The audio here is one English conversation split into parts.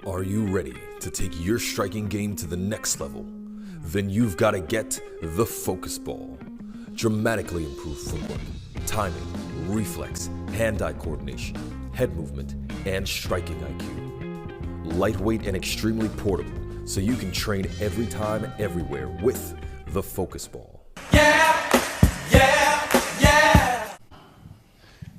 Are you ready to take your striking game to the next level? Then you've got to get the focus ball. Dramatically improve footwork, timing, reflex, hand-eye coordination, head movement, and striking IQ. Lightweight and extremely portable, so you can train every time, everywhere with the focus ball. Yeah, yeah, yeah.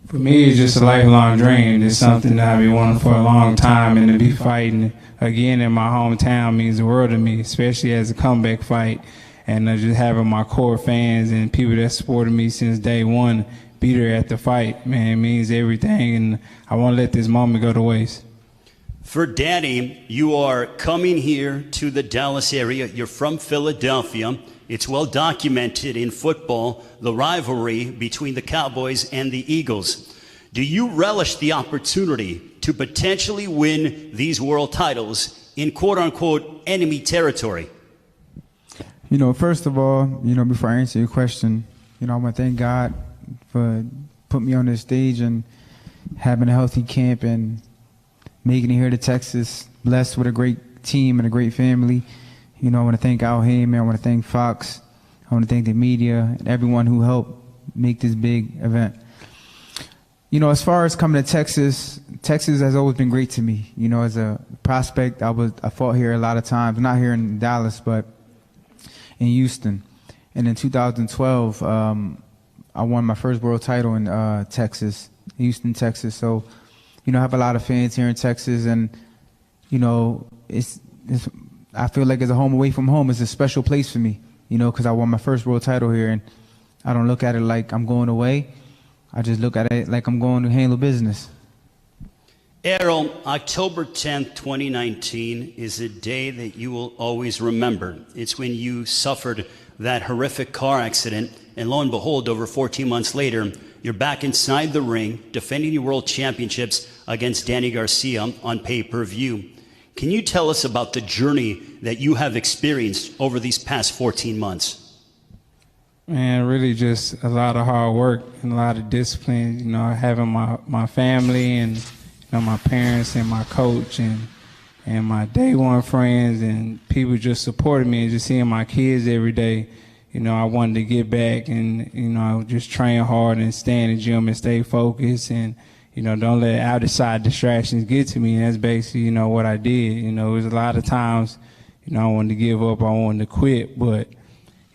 For me, it's just a lifelong dream. It's something that I've been wanting for a long time, and to be fighting again in my hometown means the world to me, especially as a comeback fight. And just having my core fans and people that supported me since day one be there at the fight, man, it means everything, and I won't let this moment go to waste. For Danny, you are coming here to the Dallas area. You're from Philadelphia. It's well documented in football, the rivalry between the Cowboys and the Eagles. Do you relish the opportunity to potentially win these world titles in quote-unquote enemy territory? You know, first of all, before I answer your question, I want to thank God for putting me on this stage and having a healthy camp and making it here to Texas, blessed with a great team and a great family. I want to thank Al Heyman, I want to thank Fox, I want to thank the media and everyone who helped make this big event. As far as coming to Texas, Texas has always been great to me. As a prospect, I fought here a lot of times, not here in Dallas, but in Houston. And in 2012, I won my first world title in Texas, Houston, Texas. So, I have a lot of fans here in Texas, and, I feel like it's a home away from home. It's a special place for me, because I won my first world title here, and I don't look at it like I'm going away. I just look at it like I'm going to handle business. Errol, October 10th, 2019 is a day that you will always remember. It's when you suffered that horrific car accident, and lo and behold, over 14 months later, you're back inside the ring defending your world championships against Danny Garcia on pay-per-view. Can you tell us about the journey that you have experienced over these past 14 months? Man, really just a lot of hard work and a lot of discipline, having my family and my parents and my coach and my day one friends and people just supported me, and just seeing my kids every day. I wanted to get back and, I would just train hard and stay in the gym and stay focused and, don't let outside distractions get to me. And that's basically, what I did. It was a lot of times, I wanted to give up, I wanted to quit, but,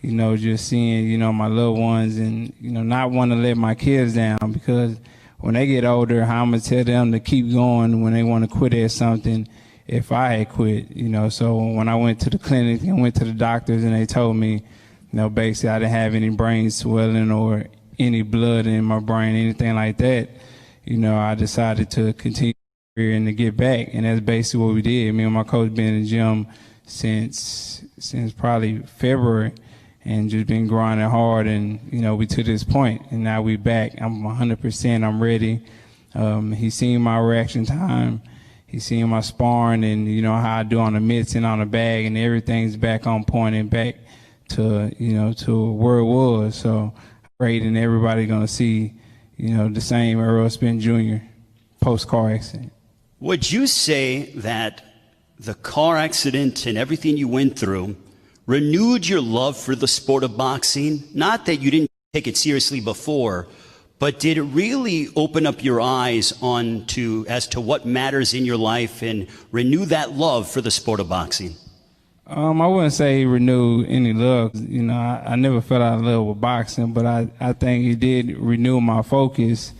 just seeing, my loved ones and, not want to let my kids down, because when they get older, how I'm going to tell them to keep going when they want to quit at something if I had quit, So when I went to the clinic and went to the doctors and they told me, basically I didn't have any brain swelling or any blood in my brain, anything like that, I decided to continue and to get back. And that's basically what we did. Me and my coach been in the gym since probably February and just been grinding hard, and, we to this point, and now we back. I'm 100%, I'm ready. He's seen my reaction time. He's seen my sparring and, how I do on the mitts and on the bag, and everything's back on point and back to, to where it was. So great, and everybody going to see, the same Errol Spence Jr. post-car accident. Would you say that the car accident and everything you went through renewed your love for the sport of boxing? Not that you didn't take it seriously before, but did it really open up your eyes as to what matters in your life and renew that love for the sport of boxing? I wouldn't say renew any love. I never fell out of love with boxing, but I think it did renew my focus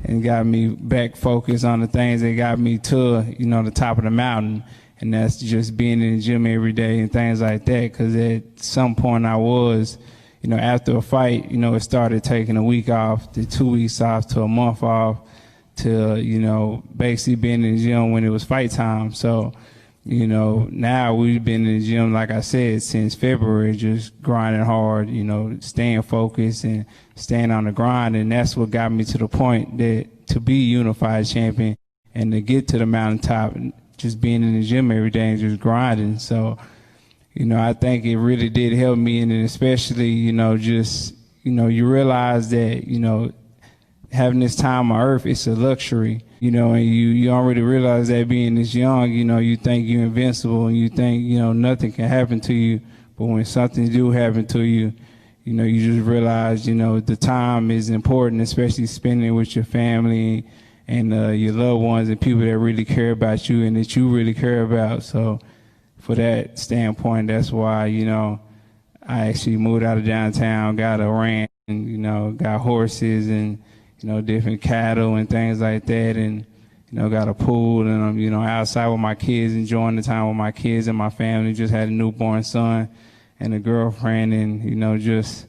and got me back focused on the things that got me to, the top of the mountain. And that's just being in the gym every day and things like that. Because at some point I was, after a fight, it started taking a week off, to 2 weeks off, to a month off, to, basically being in the gym when it was fight time. So, now we've been in the gym, like I said, since February, just grinding hard, staying focused and staying on the grind. And that's what got me to the point that to be unified champion and to get to the mountaintop, just being in the gym every day and just grinding. So, I think it really did help me, and especially, you realize that, having this time on earth, it's a luxury. you know, and you don't really realize that being this young, you know, you think you're invincible and you think, you know, nothing can happen to you. But when something do happen to you, you know, you just realize, you know, the time is important, especially spending it with your family and your loved ones and people that really care about you and that you really care about. So for that standpoint, that's why, you know, I actually moved out of downtown, got a ranch, and, you know, got horses and, you know, different cattle and things like that, and, you know, got a pool, and I'm, you know, outside with my kids, enjoying the time with my kids and my family. Just had a newborn son and a girlfriend, and, you know, just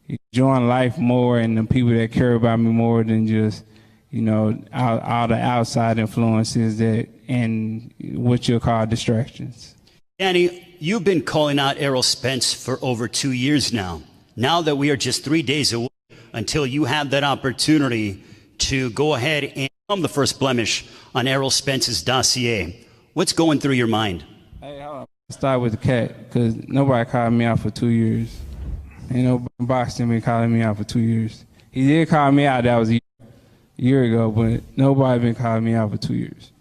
enjoying life more and the people that care about me more than just, you know, all the outside influences that and what you'll call distractions. Danny, you've been calling out Errol Spence for over 2 years now. Now that we are just 3 days away until you have that opportunity to go ahead and become the first blemish on Errol Spence's dossier, what's going through your mind? Hey, hold on. Start with the cat, because nobody called me out for 2 years. Ain't no boxing been calling me out for 2 years. He did call me out, that was a year ago, but nobody been calling me out for 2 years.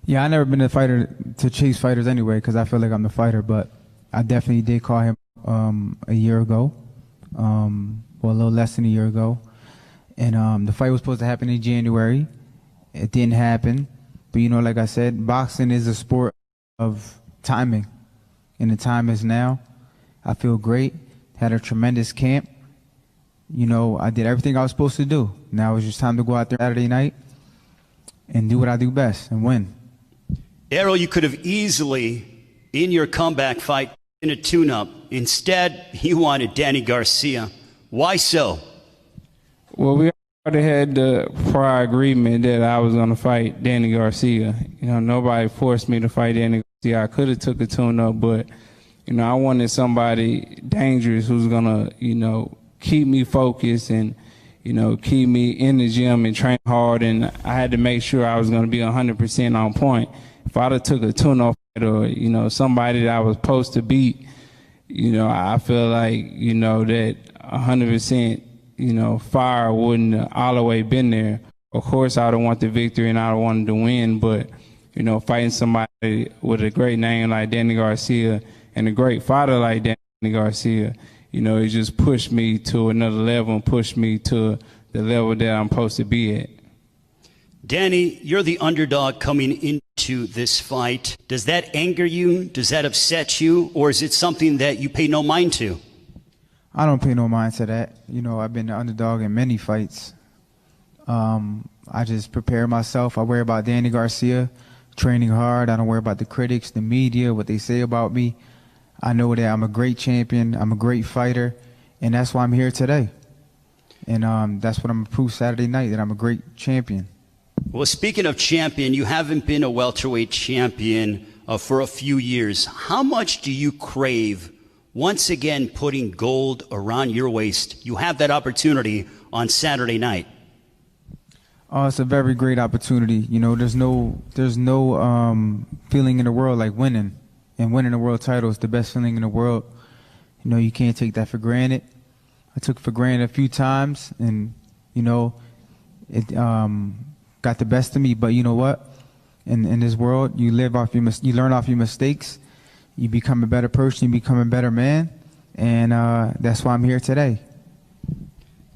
Yeah, I never been a fighter to chase fighters anyway, because I feel like I'm the fighter, but I definitely did call him a year ago, well, a little less than a year ago. And the fight was supposed to happen in January. It didn't happen. But, you know, like I said, boxing is a sport of timing, and the time is now. I feel great. Had a tremendous camp. You know, I did everything I was supposed to do. Now it's just time to go out there Saturday night and do what I do best and win. Errol, you could have easily, in your comeback fight, in a tune-up. Instead, you wanted Danny Garcia. Why so? Well, we already had the prior agreement that I was going to fight Danny Garcia. You know, nobody forced me to fight Danny Garcia. I could have took a tune-up, but, you know, I wanted somebody dangerous who's going to, you know, keep me focused and, you know, keep me in the gym and train hard. And I had to make sure I was going to be 100% on point. If I'd have took a tune-up fight or, you know, somebody that I was supposed to beat, you know, I feel like, you know, that 100%, you know, fire wouldn't have all the way been there. Of course, I would want the victory and I would want to win, but, you know, fighting somebody with a great name like Danny Garcia and a great fighter like Danny Garcia, you know, it just pushed me to another level and pushed me to the level that I'm supposed to be at. Danny, you're the underdog coming into this fight. Does that anger you? Does that upset you? Or is it something that you pay no mind to? I don't pay no mind to that. You know, I've been the underdog in many fights. I just prepare myself. I worry about Danny Garcia, training hard. I don't worry about the critics, the media, what they say about me. I know that I'm a great champion. I'm a great fighter, and that's why I'm here today. And that's what I'm going to prove Saturday night, that I'm a great champion. Well, speaking of champion, you haven't been a welterweight champion for a few years. How much do you crave once again putting gold around your waist? You have that opportunity on Saturday night. Oh, it's a very great opportunity. You know, there's no feeling in the world like winning. And winning a world title is the best feeling in the world. You know, you can't take that for granted. I took it for granted a few times, and, you know, it got the best of me. But you know what? In this world, you learn off your mistakes. You become a better person. You become a better man. And that's why I'm here today.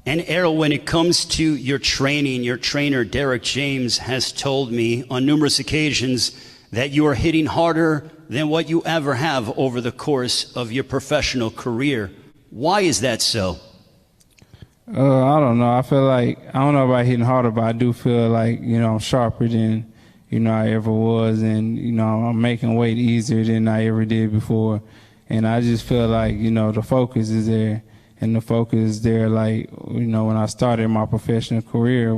And Errol, when it comes to your training, your trainer, Derek James, has told me on numerous occasions that you are hitting harder than what you ever have over the course of your professional career. Why is that so? I don't know. I feel like, I don't know about hitting harder, but I do feel like, you know, I'm sharper than, you know, I ever was. And, you know, I'm making weight easier than I ever did before. And I just feel like, you know, the focus is there. And the focus is there, like, you know, when I started my professional career,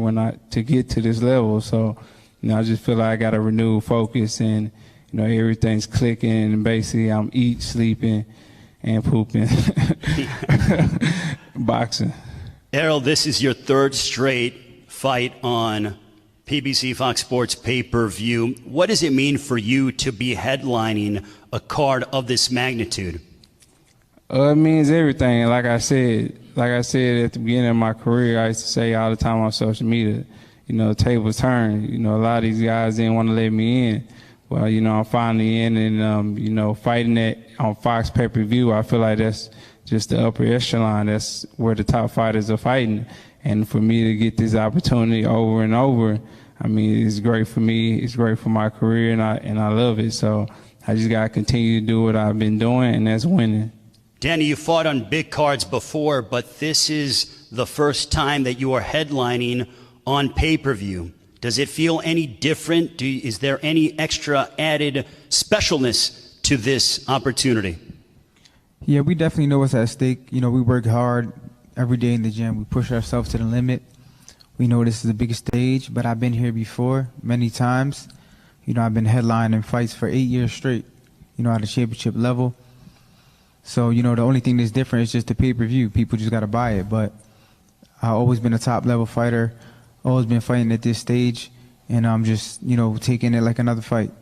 to get to this level. So, you know, I just feel like I got a renewed focus and, you know, everything's clicking and basically I'm eating, sleeping, and pooping. Boxing. Errol, this is your third straight fight on PBC Fox Sports pay-per-view. What does it mean for you to be headlining a card of this magnitude? It means everything. Like I said at the beginning of my career, I used to say all the time on social media, tables turned. A lot of these guys didn't want to let me in. Well, I'm finally in, and, fighting it on Fox pay-per-view, I feel like that's just the upper echelon. That's where the top fighters are fighting. And for me to get this opportunity over and over, I mean, it's great for me. It's great for my career, and I love it. So I just got to continue to do what I've been doing, and that's winning. Danny, you fought on big cards before, but this is the first time that you are headlining on pay-per-view. Does it feel any different? Is there any extra added specialness to this opportunity? Yeah, we definitely know what's at stake. We work hard every day in the gym. We push ourselves to the limit. We know this is the biggest stage, but I've been here before many times. I've been headlining fights for 8 years straight, at a championship level. So, the only thing that's different is just the pay-per-view. People just got to buy it. But I've always been a top-level fighter, always been fighting at this stage, and I'm just, taking it like another fight.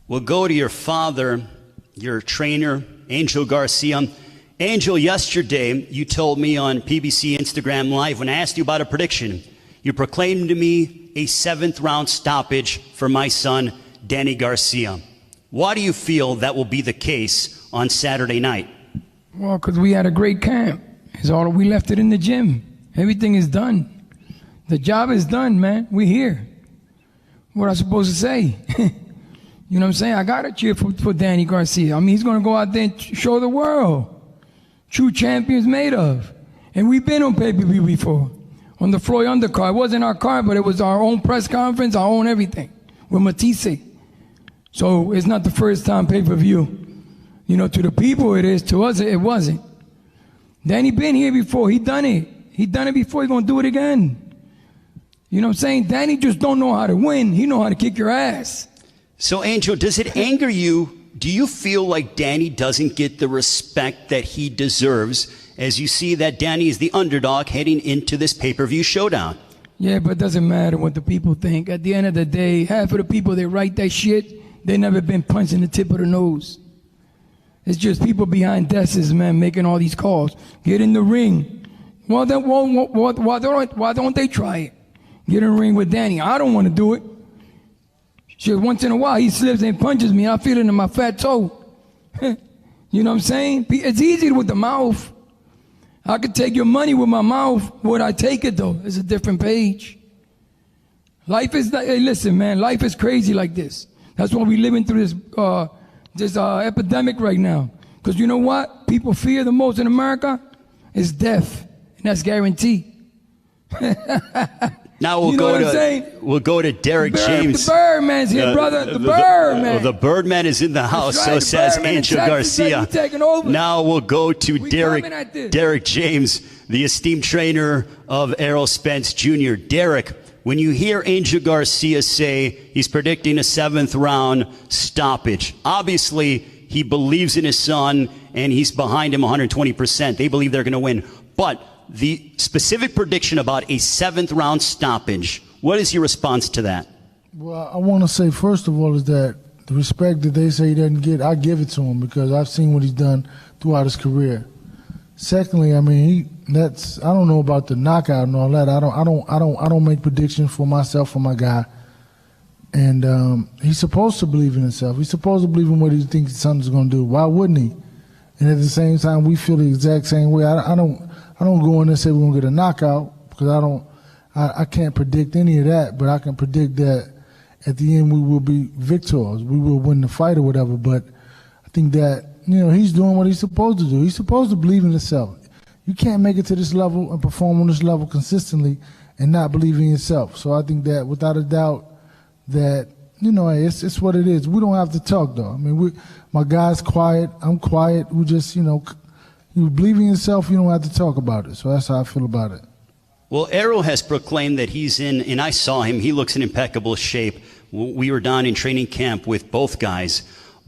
We'll go to your father, your trainer, Angel Garcia. Angel, yesterday you told me on PBC Instagram Live, when I asked you about a prediction, you proclaimed to me a 7th-round stoppage for my son, Danny Garcia. Why do you feel that will be the case on Saturday night? Well, because we had a great camp. It's all we left it in the gym. Everything is done. The job is done, man. We're here. What am I supposed to say? You know what I'm saying? I got to cheer for Danny Garcia. I mean, he's going to go out there and show the world. True champions made of. And we've been on pay-per-view before. On the Floyd undercard. It wasn't our card, but it was our own press conference, our own everything. With Matisse. So it's not the first time pay-per-view. To the people it is. To us, it wasn't. Danny been here before. He done it. He done it before. He's going to do it again. You know what I'm saying? Danny just don't know how to win. He know how to kick your ass. So, Angel, does it anger you? Do you feel like Danny doesn't get the respect that he deserves as you see that Danny is the underdog heading into this pay-per-view showdown? Yeah, but it doesn't matter what the people think. At the end of the day, half of the people that write that shit, they never been punched in the tip of the nose. It's just people behind desks, man, making all these calls. Get in the ring. Well, then, why don't they try it? Get in the ring with Danny. I don't want to do it. Shit, once in a while, he slips and punches me. I feel it in my fat toe. You know what I'm saying? It's easy with the mouth. I could take your money with my mouth. Would I take it, though? It's a different page. Life is, hey, listen, man, life is crazy like this. That's why we're living through this epidemic right now. Because you know what? People fear the most in America is death. And that's guaranteed. Now we'll go to Derek James. The Birdman's here, brother. The Birdman. The Birdman is in the house, right, so says Angel Garcia. Now we'll go to Derek James, the esteemed trainer of Errol Spence Jr. Derek, when you hear Angel Garcia say he's predicting a 7th-round stoppage, obviously he believes in his son and he's behind him 120%. They believe they're going to win. But the specific prediction about a 7th-round stoppage, what is your response to that? Well, I want to say, first of all, is that the respect that they say he doesn't get, I give it to him because I've seen what he's done throughout his career. Secondly, I mean, I don't know about the knockout and all that. I don't make predictions for myself or my guy. And he's supposed to believe in himself. He's supposed to believe in what he thinks his son's going to do. Why wouldn't he? And at the same time, we feel the exact same way. I don't go in and say we're gonna get a knockout because I can't predict any of that, but I can predict that at the end we will be victors. We will win the fight or whatever. But I think that he's doing what he's supposed to do. He's supposed to believe in himself. You can't make it to this level and perform on this level consistently and not believe in yourself. So I think that without a doubt that it's what it is. We don't have to talk though. I mean, my guy's quiet. I'm quiet. We just you believe in yourself, you don't have to talk about it. So that's how I feel about it. Well, Errol has proclaimed that he's in, and I saw him, he looks in impeccable shape. We were down in training camp with both guys.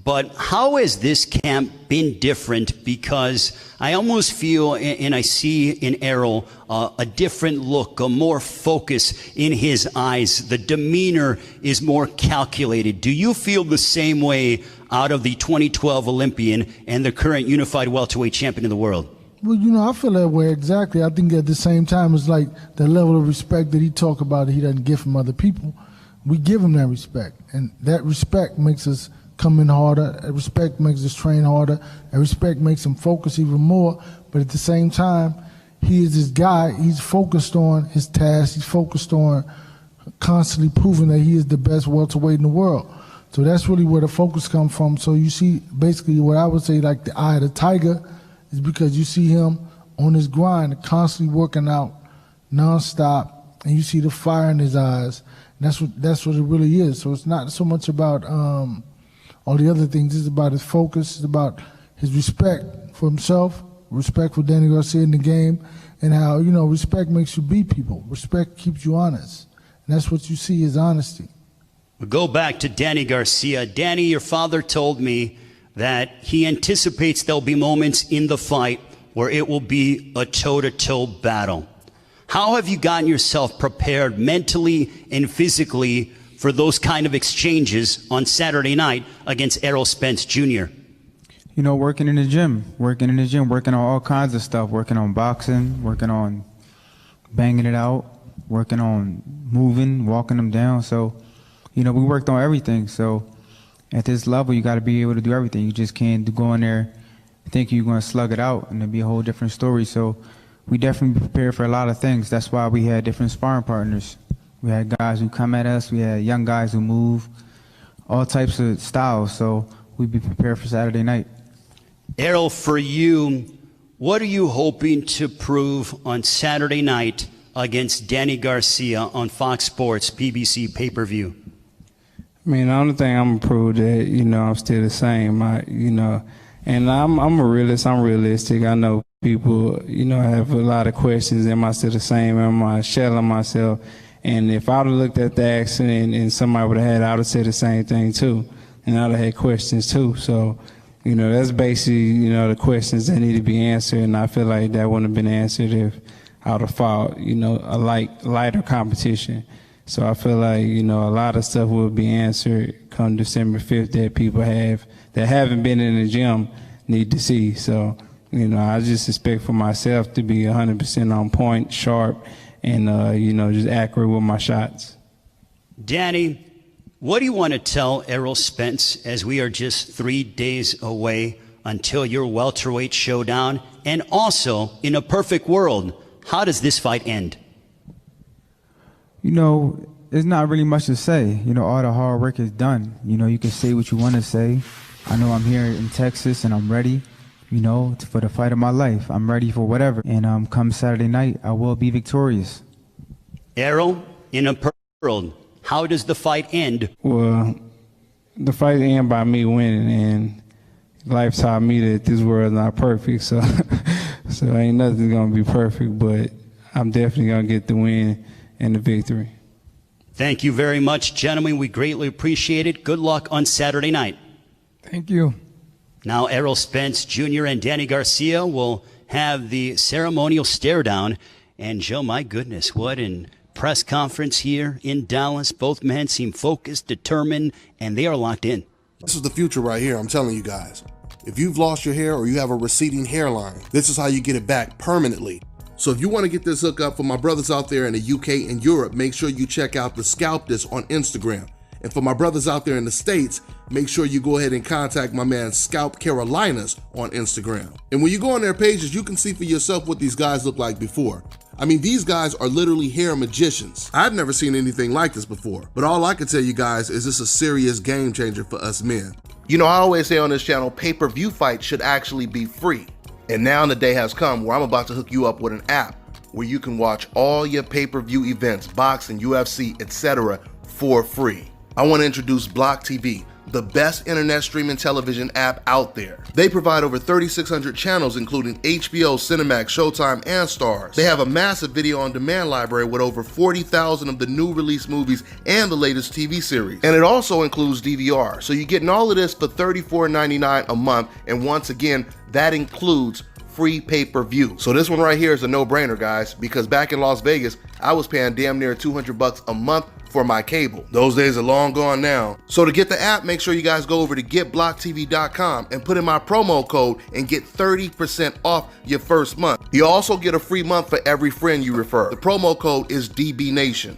But how has this camp been different? Because I almost feel, and I see in Errol, a different look, a more focus in his eyes. The demeanor is more calculated. Do you feel the same way out of the 2012 Olympian and the current unified welterweight champion of the world? Well, I feel that way exactly. I think at the same time, it's like the level of respect that he talk about that he doesn't get from other people. We give him that respect, and that respect makes us come in harder. That respect makes us train harder. That respect makes him focus even more. But at the same time, he is this guy. He's focused on his task. He's focused on constantly proving that he is the best welterweight in the world. So that's really where the focus comes from. So you see, basically, what I would say, like the eye of the tiger, is because you see him on his grind, constantly working out, nonstop, and you see the fire in his eyes. And that's what it really is. So it's not so much about all the other things. It's about his focus. It's about his respect for himself, respect for Danny Garcia in the game, and how, respect makes you beat people. Respect keeps you honest. And that's what you see is honesty. We'll go back to Danny Garcia. Danny, your father told me that he anticipates there'll be moments in the fight where it will be a toe-to-toe battle. How have you gotten yourself prepared mentally and physically for those kind of exchanges on Saturday night against Errol Spence Jr.? Working in the gym, working on all kinds of stuff, working on boxing, working on banging it out, working on moving, walking them down. So, we worked on everything. So at this level, you got to be able to do everything. You just can't go in there thinking you're going to slug it out and it'll be a whole different story. So we definitely prepared for a lot of things. That's why we had different sparring partners. We had guys who come at us. We had young guys who move, all types of styles. So we'd be prepared for Saturday night. Errol, for you, what are you hoping to prove on Saturday night against Danny Garcia on Fox Sports PBC pay-per-view? I mean, the only thing I'm gonna prove that, I'm still the same. And I'm a realist. I'm realistic. I know people, have a lot of questions. Am I still the same? Am I shelling myself? And if I'd have looked at the accident and somebody would have had, I would have said the same thing too. And I'd have had questions too. So, that's basically, the questions that need to be answered. And I feel like that wouldn't have been answered if I would have fought, a lighter competition. So I feel like, a lot of stuff will be answered come December 5th that people that haven't been in the gym need to see. So, I just expect for myself to be 100% on point, sharp, and, just accurate with my shots. Danny, what do you want to tell Errol Spence as we are just 3 days away until your welterweight showdown? And also, in a perfect world, how does this fight end? There's not really much to say. All the hard work is done. You can say what you want to say. I know I'm here in Texas and I'm ready, for the fight of my life. I'm ready for whatever. And come Saturday night, I will be victorious. Errol, in a perfect world, how does the fight end? Well, the fight ends by me winning, and life taught me that this world is not perfect. So, ain't nothing gonna be perfect, but I'm definitely gonna get the win and the victory. Thank you very much, gentlemen. We greatly appreciate it. Good luck on Saturday night. Thank you. Now, Errol Spence Jr. and Danny Garcia will have the ceremonial stare down. And Joe, my goodness, what an press conference here in Dallas. Both men seem focused, determined, and they are locked in. This is the future right here, I'm telling you guys. If you've lost your hair or you have a receding hairline, this is how you get it back permanently. So if you want to get this hookup for my brothers out there in the UK and Europe, make sure you check out the Scalp This on Instagram. And for my brothers out there in the States, make sure you go ahead and contact my man Scalp Carolinas on Instagram. And when you go on their pages, you can see for yourself what these guys look like before. I mean, these guys are literally hair magicians. I've never seen anything like this before, but all I can tell you guys is this a serious game changer for us men. I always say on this channel, pay-per-view fights should actually be free. And now the day has come where I'm about to hook you up with an app where you can watch all your pay-per-view events, boxing, UFC, etc. for free. I want to introduce Block TV, the best internet streaming television app out there. They provide over 3,600 channels, including HBO, Cinemax, Showtime, and Starz. They have a massive video on demand library with over 40,000 of the new release movies and the latest TV series. And it also includes DVR. So you're getting all of this for $34.99 a month. And once again, that includes free pay-per-view. So this one right here is a no-brainer, guys, because back in Las Vegas, I was paying damn near $200 a month for my cable. Those days are long gone now. So to get the app, make sure you guys go over to getblocktv.com and put in my promo code and get 30% off your first month. You also get a free month for every friend you refer. The promo code is DBNation.